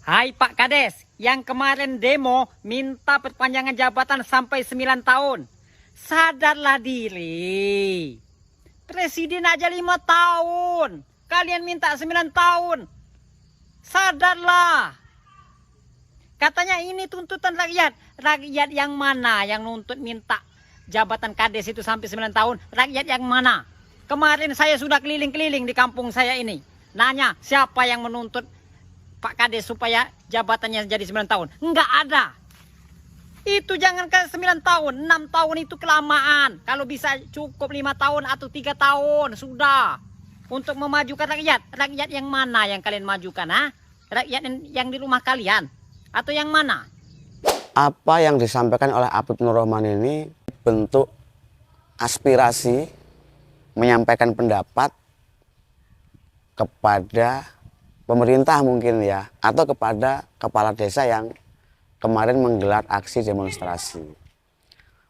Hai Pak Kades, yang kemarin demo minta perpanjangan jabatan sampai 9 tahun. Sadarlah diri. Presiden aja 5 tahun. Kalian minta 9 tahun. Sadarlah. Katanya ini tuntutan rakyat. Rakyat yang mana yang nuntut minta jabatan Kades itu sampai 9 tahun? Rakyat yang mana? Kemarin saya sudah keliling-keliling di kampung saya ini. Nanya siapa yang menuntut Pak Kades supaya jabatannya jadi 9 tahun. Enggak ada. Itu jangankan 9 tahun, 6 tahun itu kelamaan. Kalau bisa cukup 5 tahun atau 3 tahun sudah. Untuk memajukan rakyat. Rakyat yang mana yang kalian majukan? Ha? Rakyat yang di rumah kalian? Atau yang mana? Apa yang disampaikan oleh Apip Nur Rahman ini bentuk aspirasi, menyampaikan pendapat kepada pemerintah mungkin ya, atau kepada kepala desa yang kemarin menggelar aksi demonstrasi.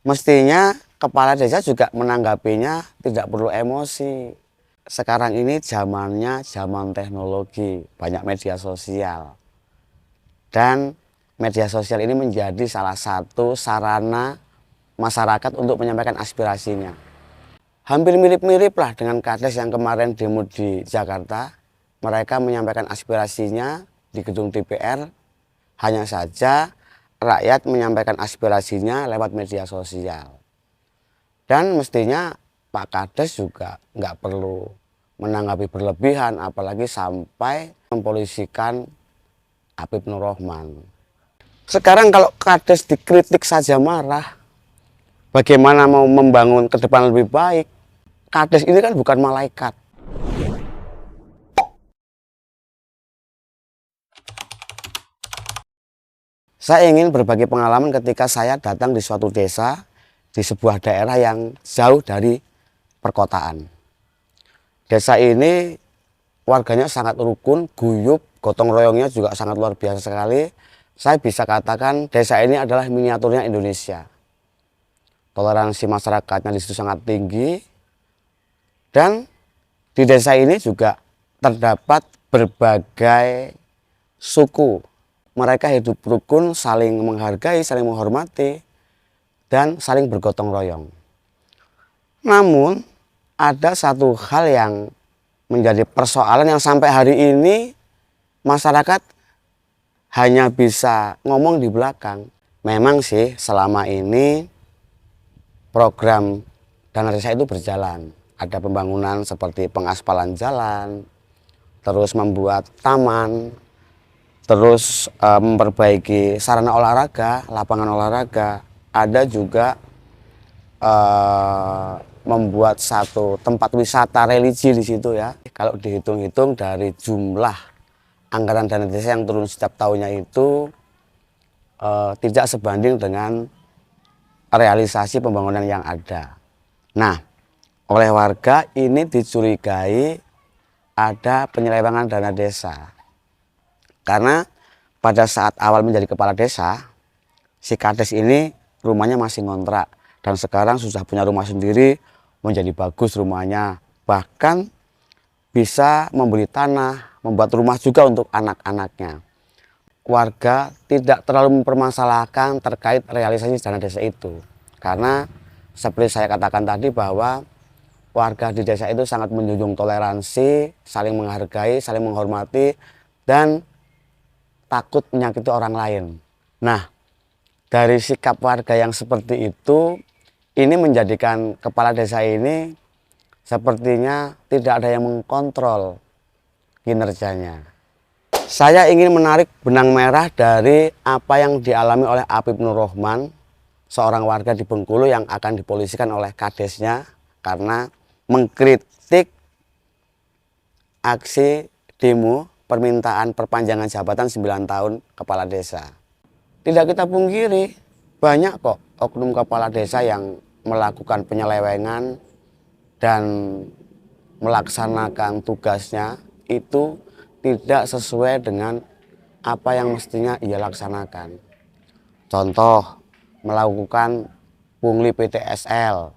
Mestinya kepala desa juga menanggapinya tidak perlu emosi. Sekarang ini zamannya zaman teknologi, banyak media sosial. Dan media sosial ini menjadi salah satu sarana masyarakat untuk menyampaikan aspirasinya. Hampir mirip-mirip lah dengan Kades yang kemarin demo di Jakarta. Mereka menyampaikan aspirasinya di gedung DPR. Hanya saja rakyat menyampaikan aspirasinya lewat media sosial. Dan mestinya Pak Kades juga nggak perlu menanggapi berlebihan, apalagi sampai mempolisikan Apip Nur Rahman. Sekarang kalau Kades dikritik saja marah, bagaimana mau membangun ke depan lebih baik? Kades ini kan bukan malaikat. Saya ingin berbagi pengalaman ketika saya datang di suatu desa, di sebuah daerah yang jauh dari perkotaan. Desa ini warganya sangat rukun, guyup, gotong royongnya juga sangat luar biasa sekali. Saya bisa katakan desa ini adalah miniaturnya Indonesia. Toleransi masyarakatnya di situ sangat tinggi. Dan di desa ini juga terdapat berbagai suku. Mereka hidup rukun, saling menghargai, saling menghormati, dan saling bergotong royong. Namun, ada satu hal yang menjadi persoalan yang sampai hari ini masyarakat hanya bisa ngomong di belakang. Memang sih selama ini program dana desa itu berjalan. Ada pembangunan seperti pengaspalan jalan, terus membuat taman, terus memperbaiki sarana olahraga, lapangan olahraga. Ada juga membuat satu tempat wisata religi di situ ya. Kalau dihitung-hitung dari jumlah anggaran dana desa yang turun setiap tahunnya itu tidak sebanding dengan realisasi pembangunan yang ada. Nah, oleh warga ini dicurigai ada penyelewengan dana desa. Karena pada saat awal menjadi kepala desa, si Kades ini rumahnya masih ngontrak. Dan sekarang sudah punya rumah sendiri, menjadi bagus rumahnya. Bahkan bisa membeli tanah, membuat rumah juga untuk anak-anaknya. Warga tidak terlalu mempermasalahkan terkait realisasi dana desa itu. Karena seperti saya katakan tadi bahwa warga di desa itu sangat menjunjung toleransi, saling menghargai, saling menghormati, dan takut menyakiti orang lain. Nah, dari sikap warga yang seperti itu, ini menjadikan kepala desa ini sepertinya tidak ada yang mengkontrol kinerjanya. Saya ingin menarik benang merah dari apa yang dialami oleh Apip Nur Rahman, seorang warga di Bengkulu yang akan dipolisikan oleh Kadesnya karena mengkritik aksi demo permintaan perpanjangan jabatan 9 tahun kepala desa. Tidak kita pungkiri, banyak kok oknum kepala desa yang melakukan penyelewengan dan melaksanakan tugasnya itu tidak sesuai dengan apa yang mestinya ia laksanakan. Contoh, melakukan pungli PTSL,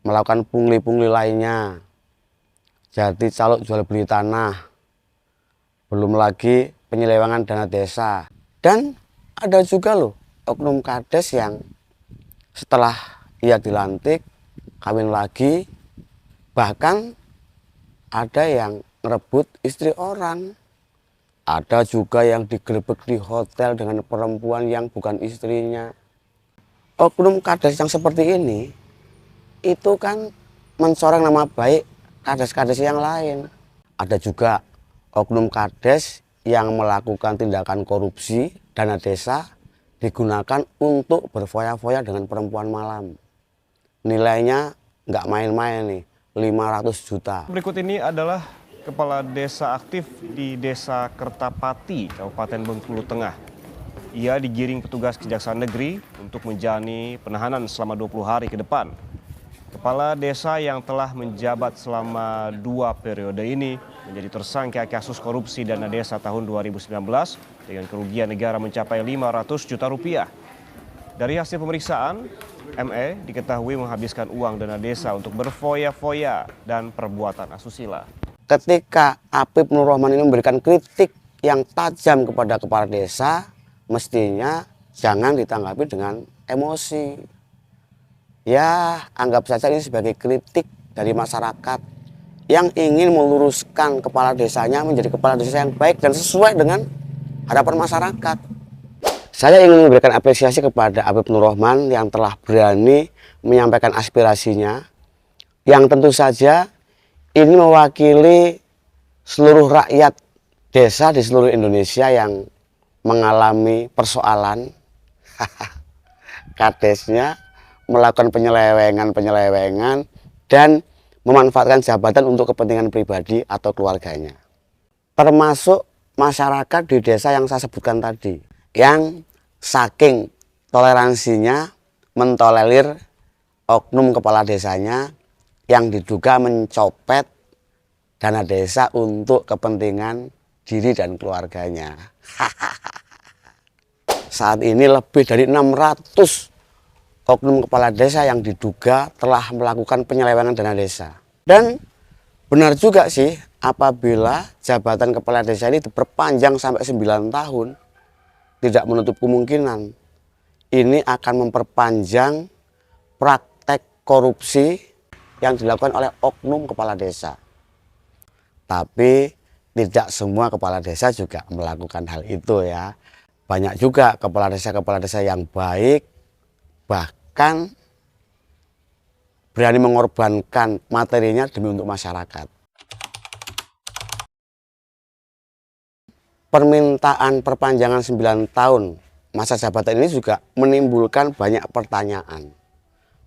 melakukan pungli-pungli lainnya, jadi calo jual beli tanah, belum lagi penyelewengan dana desa. Dan ada juga loh oknum kades yang setelah ia dilantik, kawin lagi, bahkan ada yang ngerebut istri orang. Ada juga yang digerebek di hotel dengan perempuan yang bukan istrinya. Oknum kades yang seperti ini, itu kan mencoreng nama baik kades-kades yang lain. Ada juga oknum kades yang melakukan tindakan korupsi dana desa digunakan untuk berfoya-foya dengan perempuan malam. Nilainya nggak main-main nih, 500 juta. Berikut ini adalah kepala desa aktif di Desa Kertapati, Kabupaten Bengkulu Tengah. Ia digiring petugas Kejaksaan Negeri untuk menjalani penahanan selama 20 hari ke depan. Kepala desa yang telah menjabat selama 2 periode ini menjadi tersangka kasus korupsi dana desa tahun 2019 dengan kerugian negara mencapai 500 juta rupiah. Dari hasil pemeriksaan, ME diketahui menghabiskan uang dana desa untuk berfoya-foya dan perbuatan asusila. Ketika Apip Nur Rahman ini memberikan kritik yang tajam kepada kepala desa, mestinya jangan ditanggapi dengan emosi. Ya, anggap saja ini sebagai kritik dari masyarakat yang ingin meluruskan kepala desanya menjadi kepala desa yang baik dan sesuai dengan harapan masyarakat. Saya ingin memberikan apresiasi kepada Apip Nur Rahman yang telah berani menyampaikan aspirasinya, yang tentu saja ini mewakili seluruh rakyat desa di seluruh Indonesia yang mengalami persoalan kadesnya melakukan penyelewengan dan memanfaatkan jabatan untuk kepentingan pribadi atau keluarganya. Termasuk masyarakat di desa yang saya sebutkan tadi, yang saking toleransinya mentolerir oknum kepala desanya yang diduga mencopet dana desa untuk kepentingan diri dan keluarganya. Saat ini lebih dari 600 oknum kepala desa yang diduga telah melakukan penyelewengan dana desa. Dan benar juga sih apabila jabatan kepala desa ini diperpanjang sampai 9 tahun, tidak menutup kemungkinan ini akan memperpanjang praktek korupsi yang dilakukan oleh oknum kepala desa. Tapi tidak semua kepala desa juga melakukan hal itu ya. Banyak juga kepala desa yang baik, bahkan berani mengorbankan materinya demi untuk masyarakat. Permintaan perpanjangan 9 tahun masa jabatan ini juga menimbulkan banyak pertanyaan.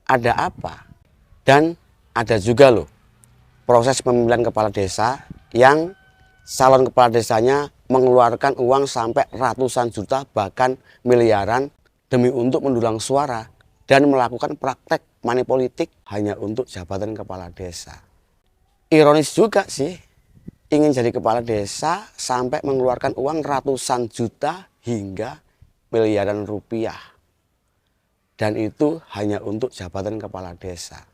Ada apa? Dan ada juga loh proses pemilihan kepala desa yang calon kepala desanya mengeluarkan uang sampai ratusan juta bahkan miliaran demi untuk mendulang suara dan melakukan praktek money politik hanya untuk jabatan kepala desa. Ironis juga sih, ingin jadi kepala desa sampai mengeluarkan uang ratusan juta hingga miliaran rupiah. Dan itu hanya untuk jabatan kepala desa.